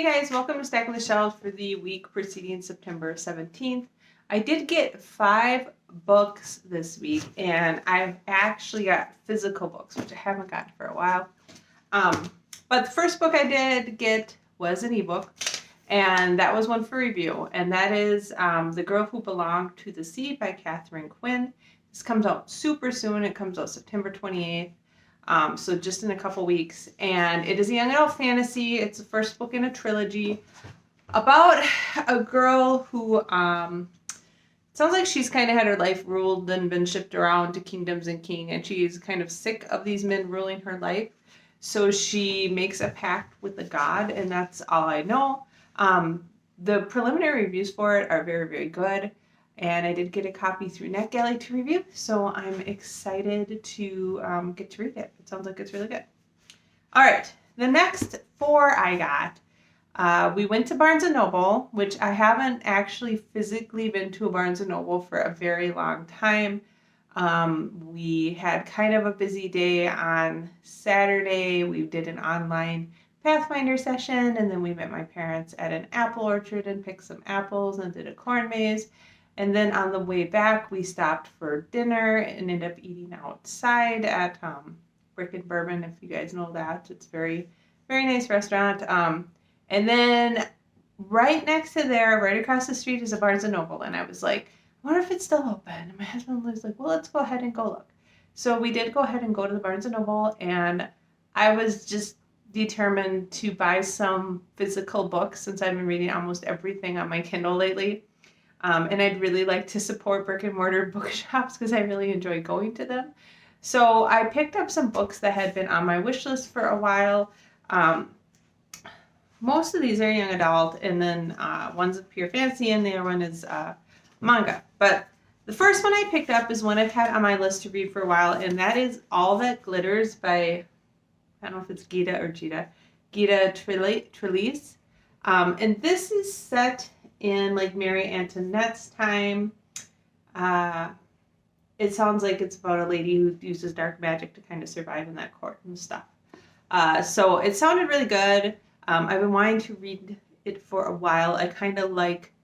guys, welcome to Stacking the Shelves for the week preceding September 17th. I did get 5 books this week, and I've actually got physical books, which I haven't gotten for a while. But the first book I did get was an ebook, and that was one for review, and that is The Girl Who Belonged to the Sea by Catherine Quinn. This comes out super soon. It comes out September 28th. So just in a couple weeks, and it is a young adult fantasy. It's the first book in a trilogy about a girl who sounds like she's kind of had her life ruled and been shipped around to kingdoms and king, and she's kind of sick of these men ruling her life. So she makes a pact with a god, and that's all I know. The preliminary reviews for it are very, very good. And I did get a copy through NetGalley to review, so I'm excited to get to read it. It sounds like it's really good. All right, the next 4 I got. We went to Barnes & Noble, which I haven't actually physically been to a Barnes & Noble for a very long time. We had kind of a busy day on Saturday. We did an online Pathfinder session, and then we met my parents at an apple orchard and picked some apples and did a corn maze. And then on the way back, we stopped for dinner and ended up eating outside at Brick and Bourbon, if you guys know that. It's a very, very nice restaurant. And then right next to there, right across the street, is a Barnes & Noble. And I was like, I wonder if it's still open. And my husband was like, well, let's go ahead and go look. So we did go ahead and go to the Barnes & Noble. And I was just determined to buy some physical books since I've been reading almost everything on my Kindle lately. And I'd really like to support brick and mortar bookshops because I really enjoy going to them. So I picked up some books that had been on my wish list for a while. Most of these are young adult, and then one's pure fantasy, and the other one is manga. But the first one I picked up is one I've had on my list to read for a while, and that is All That Glitters by, I don't know if it's Gita Trelease. And this is set in like Mary Antoinette's time. It sounds like it's about a lady who uses dark magic to kind of survive in that court and stuff. So it sounded really good. I've been wanting to read it for a while. I kind of like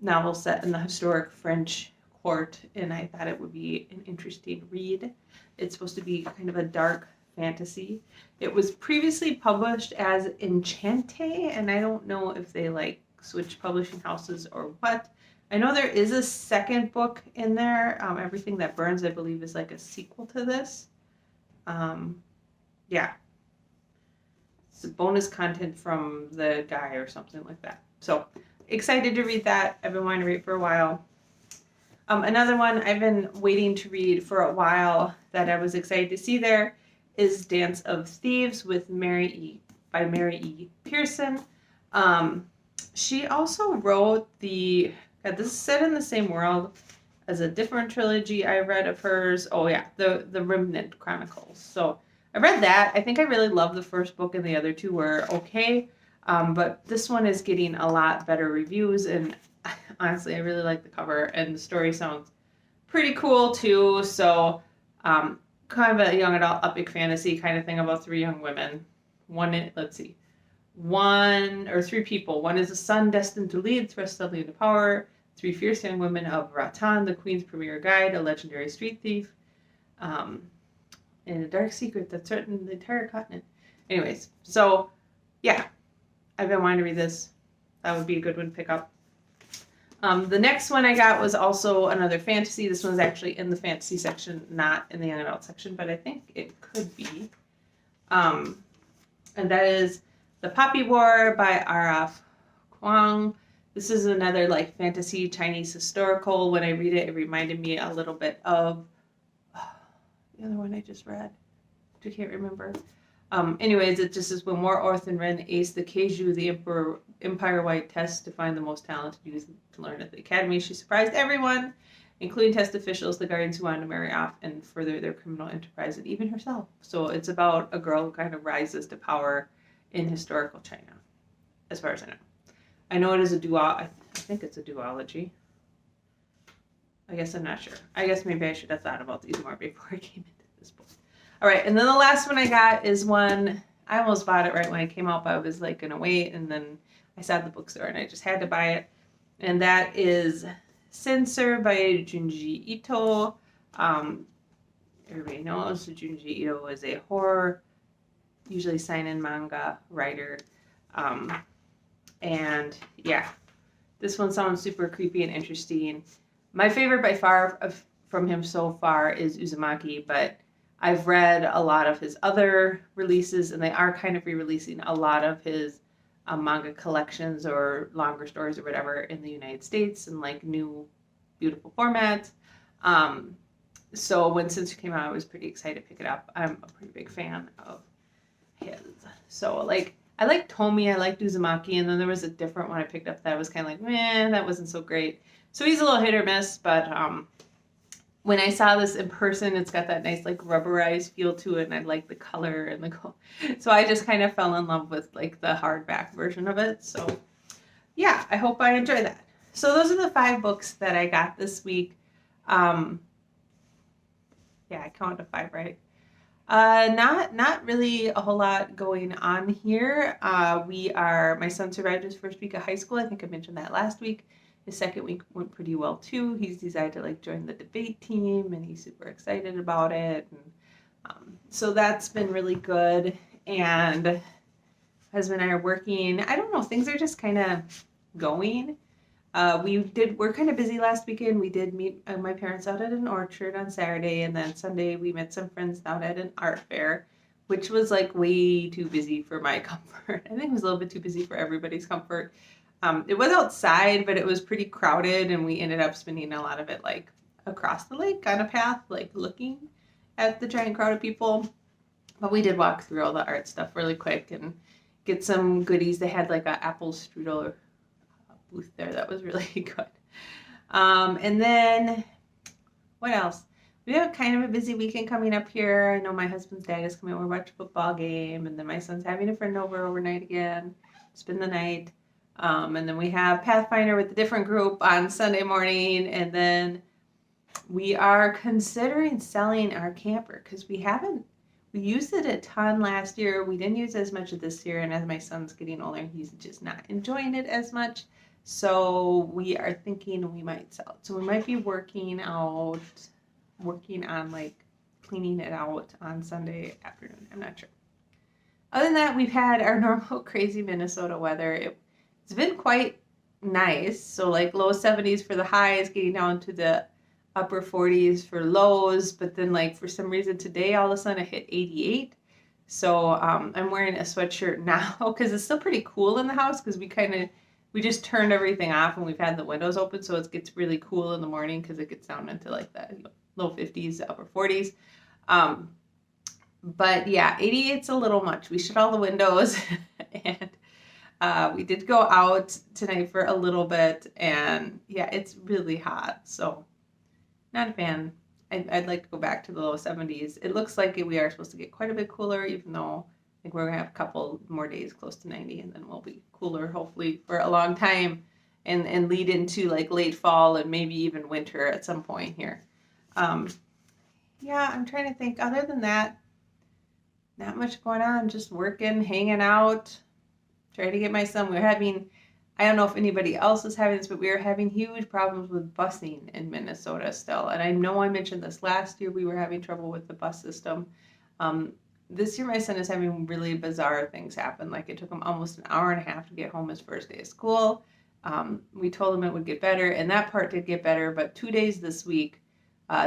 novels set in the historic French court, and I thought it would be an interesting read. It's supposed to be kind of a dark fantasy. It was previously published as Enchante, and I don't know if they like switch publishing houses or what. I know there is a second book in there. Everything That Burns, I believe, is like a sequel to this. Yeah. It's bonus content from the guy or something like that. So excited to read that. I've been wanting to read for a while. Another one I've been waiting to read for a while that I was excited to see there is Dance of Thieves by Mary E. Pearson. She also wrote this is set in the same world as a different trilogy I read of hers. Oh yeah, the Remnant Chronicles. So I read that. I think I really loved the first book, and the other 2 were okay. But this one is getting a lot better reviews, and honestly, I really like the cover, and the story sounds pretty cool too. So kind of a young adult epic fantasy kind of thing about 3 young women. 1 or 3 people. 1 is a son destined to lead, thrust suddenly into power. 3 fierce young women of Ratan, the queen's premier guide, a legendary street thief, and a dark secret that threatened the entire continent. Anyways, so yeah, I've been wanting to read this. That would be a good one to pick up. The next one I got was also another fantasy. This one's actually in the fantasy section, not in the young adult section, but I think it could be. And that is The Poppy War by R.F. Kuang. This is another like fantasy Chinese historical. When I read it, it reminded me a little bit of the other one I just read. I can't remember. Anyways, it just is when War Orthan Ren aced the Keiju, the Empire-wide test to find the most talented youth to learn at the academy. She surprised everyone, including test officials, the guardians who wanted to marry off and further their criminal enterprise, and even herself. So it's about a girl who kind of rises to power in historical China, as far as I know. I know it is I think it's a duology. I guess I'm not sure. I guess maybe I should have thought about these more before I came into this book. All right, and then the last one I got is one I almost bought it right when it came out, but I was like gonna wait, and then I saw it at the bookstore and I just had to buy it. And that is Censor by Junji Ito. Everybody knows Junji Ito is a horror, usually seinen manga writer. And yeah, this one sounds super creepy and interesting. My favorite by far from him so far is Uzumaki, but I've read a lot of his other releases, and they are kind of re-releasing a lot of his manga collections or longer stories or whatever in the United States in like new, beautiful formats. So when Censor came out, I was pretty excited to pick it up. I'm a pretty big fan of his. So like, I like Tomi, I like Uzumaki, and then there was a different one I picked up that I was kind of like, man, that wasn't so great. So he's a little hit or miss, but when I saw this in person, it's got that nice like rubberized feel to it, and I like the color and the so I just kind of fell in love with like the hardback version of it. So yeah, I hope I enjoy that. So those are the 5 books that I got this week. Yeah, I counted 5, right? Not really a whole lot going on here. My son survived his first week of high school. I think I mentioned that last week. His second week went pretty well too. He's decided to like join the debate team, and he's super excited about it. And so that's been really good. And husband and I are working. I don't know, things are just kind of going. We're kind of busy last weekend. We did meet my parents out at an orchard on Saturday, and then Sunday we met some friends out at an art fair, which was like way too busy for my comfort. I think it was a little bit too busy for everybody's comfort. It was outside, but it was pretty crowded, and we ended up spending a lot of it like across the lake on a path, like looking at the giant crowd of people. But we did walk through all the art stuff really quick and get some goodies. They had like an apple strudel booth there that was really good. And then what else? We have kind of a busy weekend coming up here. I know my husband's dad is coming over to watch a football game, and then my son's having a friend over overnight again, spend the night. And then we have Pathfinder with a different group on Sunday morning, and then we are considering selling our camper because we used it a ton last year. We didn't use it as much this year, and as my son's getting older, he's just not enjoying it as much. So we are thinking we might sell it. So we might be working on like cleaning it out on Sunday afternoon. I'm not sure. Other than that, we've had our normal crazy Minnesota weather. It's been quite nice. So like low 70s for the highs, getting down to the upper 40s for lows. But then like for some reason today, all of a sudden it hit 88. So I'm wearing a sweatshirt now because it's still pretty cool in the house because we just turned everything off and we've had the windows open. So it gets really cool in the morning because it gets down into like the low 50s, upper 40s. But yeah, 88's a little much. We shut all the windows and we did go out tonight for a little bit, and yeah, it's really hot, so not a fan. I'd like to go back to the low 70s. It looks like we are supposed to get quite a bit cooler, even though I think we're going to have a couple more days close to 90, and then we'll be cooler, hopefully, for a long time, and lead into like late fall and maybe even winter at some point here. Yeah, I'm trying to think. Other than that, not much going on. Just working, hanging out. Try to get my son. I don't know if anybody else is having this, but we are having huge problems with busing in Minnesota still. And I know I mentioned this last year, we were having trouble with the bus system. This year my son is having really bizarre things happen. Like it took him almost an hour and a half to get home his first day of school. We told him it would get better, and that part did get better, but 2 days this week,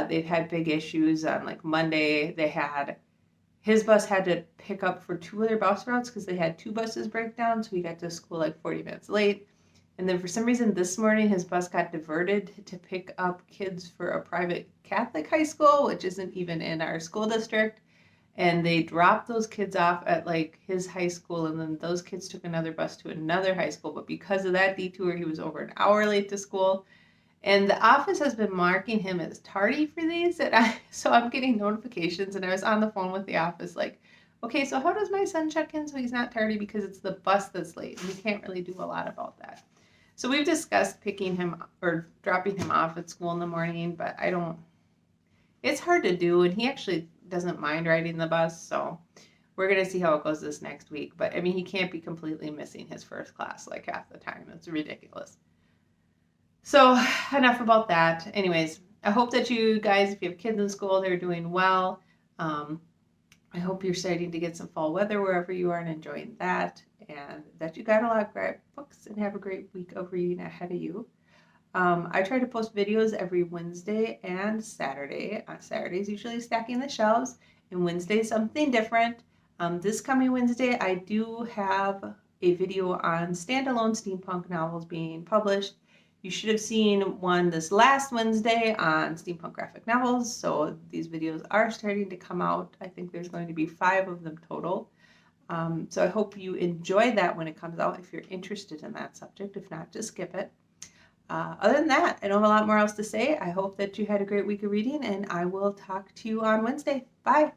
they've had big issues. On like Monday, his bus had to pick up for 2 other bus routes because they had 2 buses break down, so he got to school like 40 minutes late. And then for some reason this morning, his bus got diverted to pick up kids for a private Catholic high school, which isn't even in our school district. And they dropped those kids off at like his high school, and then those kids took another bus to another high school. But because of that detour, he was over an hour late to school. And the office has been marking him as tardy for these. So I'm getting notifications, and I was on the phone with the office like, okay, so how does my son check in so he's not tardy because it's the bus that's late? And we can't really do a lot about that. So we've discussed picking him or dropping him off at school in the morning, but it's hard to do, and he actually doesn't mind riding the bus. So we're going to see how it goes this next week. But I mean, he can't be completely missing his first class like half the time. It's ridiculous. So enough about that. Anyways, I hope that you guys, if you have kids in school, they're doing well. I hope you're starting to get some fall weather wherever you are and enjoying that, and that you got a lot of great books and have a great week of reading ahead of you. I try to post videos every Wednesday and Saturday. On Saturdays, usually stacking the shelves, and Wednesday something different. This coming Wednesday, I do have a video on standalone steampunk novels being published. You should have seen one this last Wednesday on steampunk graphic novels, so these videos are starting to come out. I think there's going to be 5 of them total. So I hope you enjoy that when it comes out if you're interested in that subject. If not, just skip it. Other than that, I don't have a lot more else to say. I hope that you had a great week of reading, and I will talk to you on Wednesday. Bye.